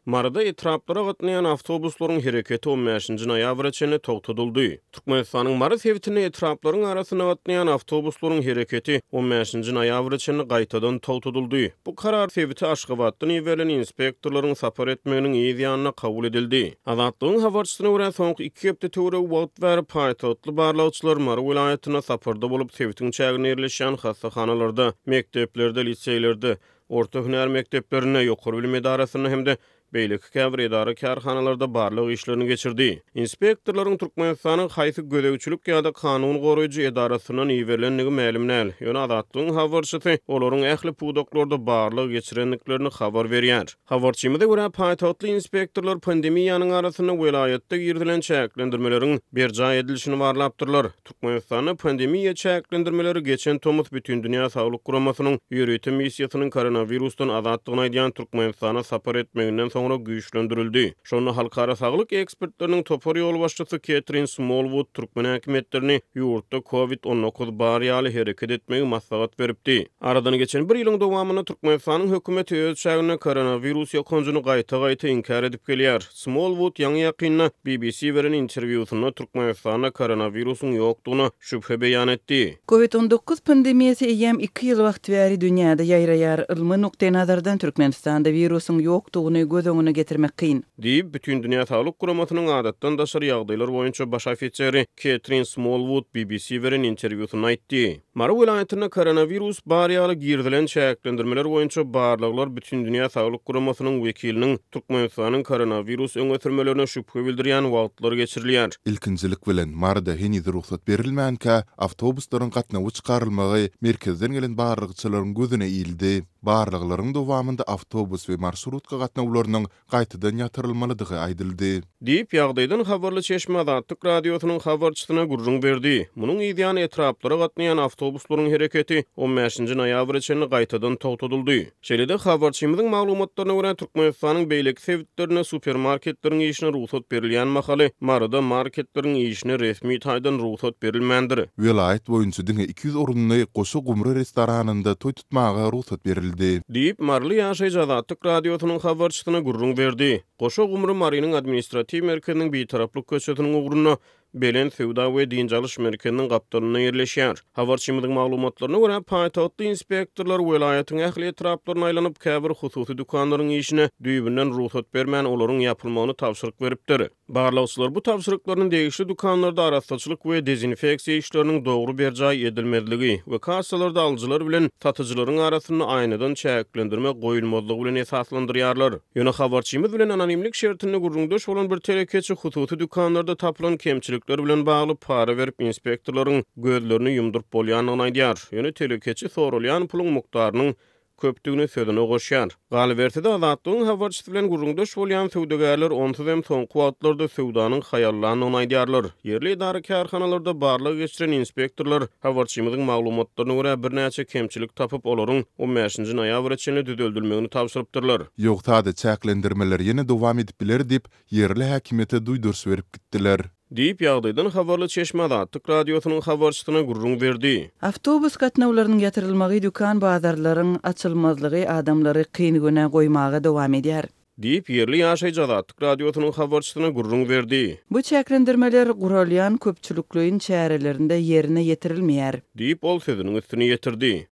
Marada etraplara gatnayan awtobuslaryň hereketi 15-nji noýabra çenli togtadyldy. Türkmenistanyň Mara sewtini etraplaryň arasyna gatnayan awtobuslaryň hereketi 15-nji noýabra çenli gaýtadan togtadyldy. Bu karar sewti Aşgabatdan iweren inspektorlaryň sapar etmeginiň ýa-da kabul edildi. Azatlygyň habarçysyna görä soňky 2 hepde töre wagt berip paýtagtly barlawçylar Mara vilayatyna saparda bolup sewtiň çägine ýerleşen hastahanalarda, mekteplerde, liseýlerde, orta hüner mekteplerine, ýokary bilim edarasyna hemde beýleki käbir edara karhanalarda barlyk işlerini geçirdi. Inspektorlaryň Türkmenistanyň haýsy gödegçilik ýa-da kanun goraýjy edarasynyň iwerilenligi ma'lum näl. Ýöne azatlygyň habarçysy olaryň ähli pudoklarda barlyk geçirenliklerini habar berýär. Habarçymyza görä paýtagtly inspektorlar pandemiýanyň arasyna welayatda girdilen çäklendirmeleriň berja edilişini barlapdyrlar. Türkmenistanyň pandemiýa çäklendirmeleri geçen tomut bütün dünýä saglyk guramasynyň ýöretim missiýasynyň koronavirusdan azatlygyny aýdýan Türkmenistana sapar etmeginden sonra güýçlendirildi. Şonu halkara saglyk ekspertleriniň topar ýol başçysy Catherine Smallwood Türkmen häkimetlerini ýurtda COVID-19 barýaly hereket etmegi maslahat beripdi. Aradan geçen bir ýylyň dowamyny Türkmenistanyň hökümeti öz çägine koronavirus ýokunjuny gaýta-gaýta inkar edip gelýär. Smallwood ýa-ni ýakynda BBC beren interwýusynda Türkmenistanda koronavirusyň ýokdugyna şüphe beýan etdi. COVID-19 pandemiýasy eýem 2 ýyl wagt bäri dünýäde ýaýraýar. Ilmy nukta nazardan Türkmenistanda virusyň ýokdugyny göz getirmek kyn. Diýip bütün dünýä saglyk guramasynyň adatdan daşary ýagdaýlar boýunça baş ofiseri Catherine Smallwood BBC beren interwýusynda aýtdy. Mara welaýatyna koronavirus barýaly girdilen çäklendirmeler boýunça barlyklar bütün dünýä saglyk guramasynyň wekiliniň Türkmenistanyň koronavirus öňetirmelerine şüphe bildirýän wagtlar geçirilýär. İlkinjilik bilen Marada heniz ruhsat berilmänkä awtobuslaryň gatnawy çykarylmagy merkezden gelen barlykçylaryň gözüne iýildi. Barlyklaryň dowamında awtobus we marşrutka gatnawlarynyň gaýtadan ýatyrylmalydygy aýdyldy. Diýip ýagdaýdan habarly Çeşme Azatlyk radiosynyň habarçysyna gurrun berdi. Munyň ýa-da etraplara gatnayan awtobuslaryň hereketi 15-nji noýabra çenli gaýtadan togtadyldy. Şeýle-de habarçymyzyň maglumatlaryna görä Türkmenistanyň beýleki sewtlerine supermarketleriň işine ruhsat berilýän mahaly Marada marketleriň işine resmi taýdan ruhsat berilmändir. Vilayat boýunça diňe 200 orunly goşa gumry restoranynda toý tutmaga ruhsat berildi. Diýip Marly ýaşaýjy Azatlyk radiosynyň habarçysyna gurrun berdi. Goşa gumry Marynyň administrativ merkeziniň bir taraplyk köçetiniň ugruna Belen Sewda we Dinjalyş merkeziniň gapdalyna ýerleşýär. Habarçymyzyň maglumatlaryna görä paýtagtly inspektorlar welaýatyň ähli etraplaryna aýlanyp käbir hususy dukanlaryň işine düýbünden ruhsat bermän olaryň ýapylmagyny tapşyryk beripdir. Barlawçylar bu tapşyryklaryň degişli dukanlarda arastaçylyk we dezinfeksiýa işleriniň dogry berjaý edilmezligi we kassalarda alyjylar bilen satyjylaryň arasyny aýnadan çäklendirme goýulmalygy bilen esaslandyrýarlar. Ýöne habarçymyz bilen anonimlik şertini gurrundaş bolan bir telekeçi hususy dukanlarda tapylan kemçilik bilen bagly para berip inspektorlaryň gözlerini ýumduryp bolýanyny aýdýar. Ýöne telekeçi sorulýan puluň mukdarynyň köpdügini sözüne goşýar. Galbertide Azatlygyň habarçysy bilen gurrundaş bolýan sewdegerler onsuz hem soňky wagtlarda sewdanyň haýallanyny aýdýarlar. Yerli idara karhanalarda barlyk geçiren inspektorlar habarçymyzyň maglumatlaryna görä bir näçe kemçilik tapyp olaryň 15-nji noýabra çenli düzeltilmegini tapşyrypdyrlar. Ýogtada çäklendirmeler ýene dowam edip biler diýip yerli häkimete duýdurş berip gitdiler. Diýip ýagdaýdan habarly Çeşme Azatlyk radiosynyň habarçysyna gurrun berdi. Awtobus gatnawlarynyň ýatyrylmagy dukan bazarlaryň açylmazlygy adamlary kyn güne goýmaga dowam edýär. Diýip yerli ýaşaýjy Azatlyk radiosynyň habarçysyna gurrun berdi. Bu çäklendirmeler guralýan köpçülikliň çärelerinde ýerine ýetirilmeýär. Diýip ol sözüniň üstüne ýetirdi.